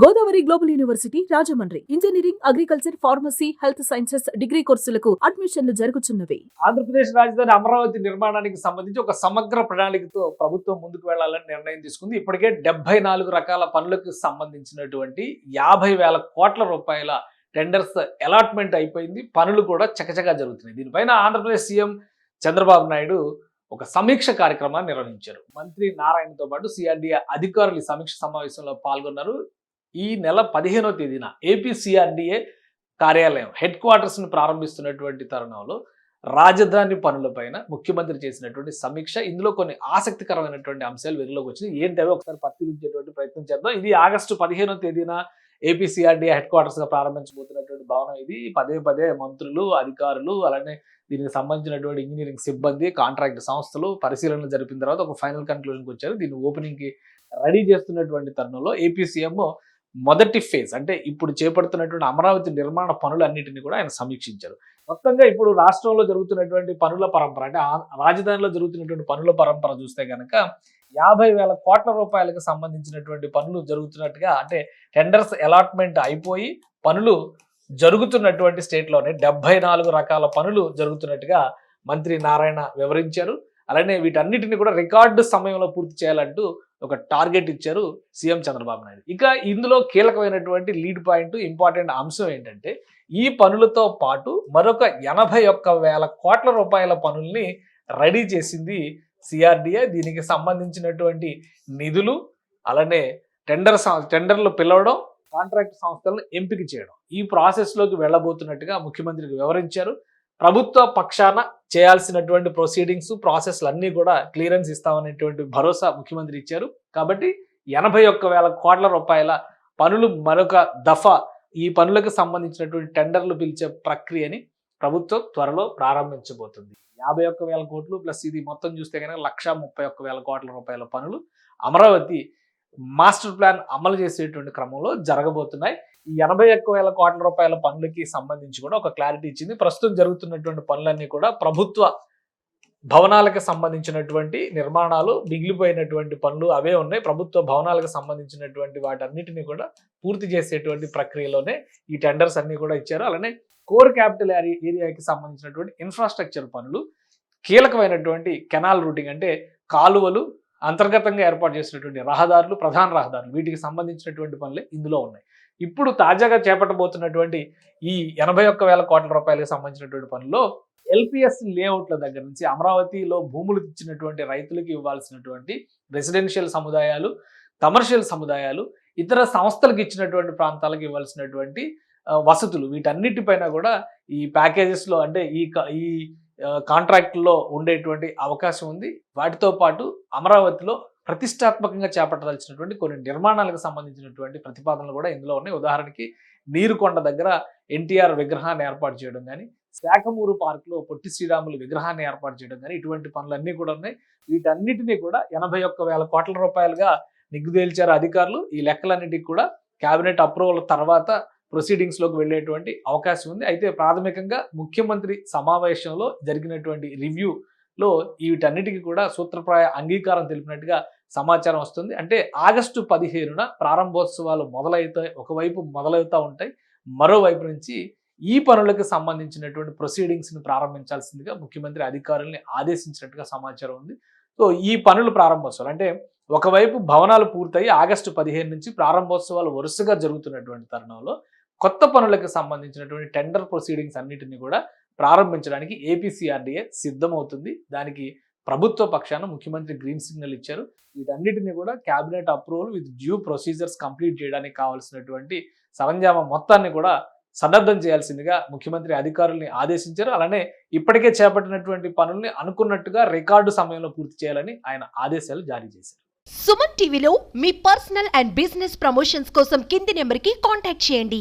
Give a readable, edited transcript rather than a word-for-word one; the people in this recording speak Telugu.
Godavari global university Rajahmundry engineering, agriculture, pharmacy, health sciences degree కోర్సులకు అడ్మిషన్లు జరుగుతున్నవి. ఆంధ్రప్రదేశ్ రాజధాని అమరావతి నిర్మాణానికి సంబంధించి ఒక సమగ్ర ప్రణాళికతో ప్రభుత్వం ముందుకు వెళ్లాలని నిర్ణయం తీసుకుంది. ఇప్పటికే 74 రకాల పనులకు సంబంధించినటువంటి 50,000 కోట్ల రూపాయల టెండర్స్ అలాట్మెంట్ అయిపోయింది. పనులు కూడా చకచకా జరుగుతున్నాయి. దీనిపైన ఆంధ్రప్రదేశ్ సీఎం చంద్రబాబు నాయుడు ఒక సమీక్ష కార్యక్రమాన్ని నిర్వహించారు. మంత్రి నారాయణతో పాటు సిఆర్డీఏ అధికారులు సమీక్ష సమావేశంలో పాల్గొన్నారు. ఈ నెల 15వ తేదీన ఏపీ సిఆర్డీఏ కార్యాలయం హెడ్ క్వార్టర్స్ ను ప్రారంభిస్తున్నటువంటి తరుణంలో రాజధాని పనులపైన ముఖ్యమంత్రి చేసినటువంటి సమీక్ష, ఇందులో కొన్ని ఆసక్తికరమైనటువంటి అంశాలు వెలుగులోకి వచ్చినాయి. ఏంటవి ఒకసారి పరిశీలించేటువంటి ప్రయత్నం చేద్దాం. ఇది ఆగస్టు 15వ తేదీన ఏపీ సిఆర్డీఏ హెడ్ క్వార్టర్స్ గా ప్రారంభించబోతున్నటువంటి భవనం. ఇది పదే మంత్రులు, అధికారులు, అలానే దీనికి సంబంధించినటువంటి ఇంజనీరింగ్ సిబ్బంది, కాంట్రాక్ట్ సంస్థలు పరిశీలనలు జరిపిన తర్వాత ఒక ఫైనల్ కన్క్లూజన్కి వచ్చారు. దీన్ని ఓపెనింగ్ కి రెడీ చేస్తున్నటువంటి తరుణంలో ఏపీ సీఎం మొదటి ఫేజ్ అంటే ఇప్పుడు చేపడుతున్నటువంటి అమరావతి నిర్మాణ పనులన్నింటినీ కూడా ఆయన సమీక్షించారు. మొత్తంగా ఇప్పుడు రాష్ట్రంలో జరుగుతున్నటువంటి పనుల పరంపర అంటే రాజధానిలో జరుగుతున్నటువంటి పనుల పరంపర చూస్తే కనుక 50,000 కోట్ల రూపాయలకు సంబంధించినటువంటి పనులు జరుగుతున్నట్టుగా, అంటే టెండర్స్ అలాట్మెంట్ అయిపోయి పనులు జరుగుతున్నటువంటి స్టేట్లోనే 74 రకాల పనులు జరుగుతున్నట్టుగా మంత్రి నారాయణ వివరించారు. అలానే వీటన్నిటిని కూడా రికార్డు సమయంలో పూర్తి చేయాలంటూ ఒక టార్గెట్ ఇచ్చారు సీఎం చంద్రబాబు నాయుడు. ఇక ఇందులో కీలకమైనటువంటి లీడ్ పాయింట్, ఇంపార్టెంట్ అంశం ఏంటంటే ఈ పనులతో పాటు మరొక 81,000 కోట్ల రూపాయల పనుల్ని రెడీ చేసింది సిఆర్డీఏ. దీనికి సంబంధించినటువంటి నిధులు, అలానే టెండర్లు పిలవడం, కాంట్రాక్ట్ సంస్థలను ఎంపిక చేయడం, ఈ ప్రాసెస్లోకి వెళ్ళబోతున్నట్టుగా ముఖ్యమంత్రికి వివరించారు. ప్రభుత్వ పక్షాన చేయాల్సినటువంటి ప్రొసీడింగ్స్, ప్రాసెస్లు అన్నీ కూడా క్లియరెన్స్ ఇస్తామనేటువంటి భరోసా ముఖ్యమంత్రి ఇచ్చారు. కాబట్టి 81,000 కోట్ల రూపాయల పనులు మరొక దఫా ఈ పనులకు సంబంధించినటువంటి టెండర్లు పిలిచే ప్రక్రియని ప్రభుత్వం త్వరలో ప్రారంభించబోతుంది. 51,000 కోట్లు ప్లస్ ఇది మొత్తం చూస్తే కనుక 131,000 కోట్ల రూపాయల పనులు అమరావతి మాస్టర్ ప్లాన్ అమలు చేసేటువంటి క్రమంలో జరగబోతున్నాయి. ఈ 81,000 కోట్ల రూపాయల పనులకి సంబంధించి కూడా ఒక క్లారిటీ ఇచ్చింది. ప్రస్తుతం జరుగుతున్నటువంటి పనులన్నీ కూడా ప్రభుత్వ భవనాలకు సంబంధించినటువంటి నిర్మాణాలు, మిగిలిపోయినటువంటి పనులు అవే ఉన్నాయి. ప్రభుత్వ భవనాలకు సంబంధించినటువంటి వాటన్నిటిని కూడా పూర్తి చేసేటువంటి ప్రక్రియలోనే ఈ టెండర్స్ అన్ని కూడా ఇచ్చారు. అలానే కోర్ క్యాపిటల్ ఏరియాకి సంబంధించినటువంటి ఇన్ఫ్రాస్ట్రక్చర్ పనులు, కీలకమైనటువంటి కెనాల్ రూటింగ్ అంటే కాలువలు, అంతర్గతంగా ఏర్పాటు చేసినటువంటి రహదారులు, ప్రధాన రహదారులు, వీటికి సంబంధించినటువంటి పనులే ఇందులో ఉన్నాయి. ఇప్పుడు తాజాగా చేపట్టబోతున్నటువంటి ఈ 81,000 కోట్ల రూపాయలకు సంబంధించినటువంటి పనుల్లో ఎల్పిఎస్ లేఅవుట్ల దగ్గర నుంచి అమరావతిలో భూములు ఇచ్చినటువంటి రైతులకు ఇవ్వాల్సినటువంటి రెసిడెన్షియల్ సముదాయాలు, కమర్షియల్ సముదాయాలు, ఇతర సంస్థలకు ఇచ్చినటువంటి ప్రాంతాలకు ఇవ్వాల్సినటువంటి వసతులు, వీటన్నిటిపైన కూడా ఈ ప్యాకేజెస్లో అంటే ఈ కాంట్రాక్ట్లో ఉండేటువంటి అవకాశం ఉంది. వాటితో పాటు అమరావతిలో ప్రతిష్టాత్మకంగా చేపట్టదలిచినటువంటి కొన్ని నిర్మాణాలకు సంబంధించినటువంటి ప్రతిపాదనలు కూడా ఇందులో ఉన్నాయి. ఉదాహరణకి నీరుకొండ దగ్గర ఎన్టీఆర్ విగ్రహాన్ని ఏర్పాటు చేయడం కానీ, శాఖమూరు పార్కులో పొట్టి శ్రీరాములు విగ్రహాన్ని ఏర్పాటు చేయడం కానీ, ఇటువంటి పనులన్నీ కూడా ఉన్నాయి. వీటన్నిటినీ కూడా 81,000 కోట్ల రూపాయలుగా నిగ్గుదేల్చారు అధికారులు. ఈ లెక్కలన్నిటికీ కూడా కేబినెట్ అప్రూవల్ తర్వాత ప్రొసీడింగ్స్లోకి వెళ్ళేటువంటి అవకాశం ఉంది. అయితే ప్రాథమికంగా ముఖ్యమంత్రి సమావేశంలో జరిగినటువంటి రివ్యూలో వీటన్నిటికీ కూడా సూత్రప్రాయ అంగీకారం తెలిపినట్టుగా సమాచారం వస్తుంది. అంటే ఆగస్టు 15న ప్రారంభోత్సవాలు ఒకవైపు మొదలవుతూ ఉంటాయి, మరోవైపు నుంచి ఈ పనులకు సంబంధించినటువంటి ప్రొసీడింగ్స్ని ప్రారంభించాల్సిందిగా ముఖ్యమంత్రి అధికారుల్ని ఆదేశించినట్టుగా సమాచారం ఉంది. సో ఈ పనులు ప్రారంభోత్సవాలు అంటే ఒకవైపు భవనాలు పూర్తయి ఆగస్టు 15 నుంచి ప్రారంభోత్సవాలు వరుసగా జరుగుతున్నటువంటి తరుణంలో కొత్త పనులకు సంబంధించినటువంటి టెండర్ ప్రొసీడింగ్స్ అన్నిటిని కూడా ప్రారంభించడానికి ఏపీ సిఆర్డీఏ సిద్ధమవుతుంది. దానికి ప్రభుత్వ పక్షాన ముఖ్యమంత్రి గ్రీన్ సిగ్నల్ ఇచ్చారు. వీటన్నిటిని కూడా cabinet approval with due procedures complete చేయడానికి కావాల్సినటువంటి సరంజామా మొత్తాన్ని కూడా సన్నద్ధం చేయాల్సిందిగా ముఖ్యమంత్రి అధికారుల్ని ఆదేశించారు. అలానే ఇప్పటికే చేపట్టినటువంటి పనుల్ని అనుకున్నట్టుగా రికార్డు సమయంలో పూర్తి చేయాలని ఆయన ఆదేశాలు జారీ చేశారు. సుమన్ టీవీలో మీ పర్సనల్ అండ్ బిజినెస్ ప్రమోషన్స్ కోసం కింది నెంబర్కి కాంటాక్ట్ చేయండి.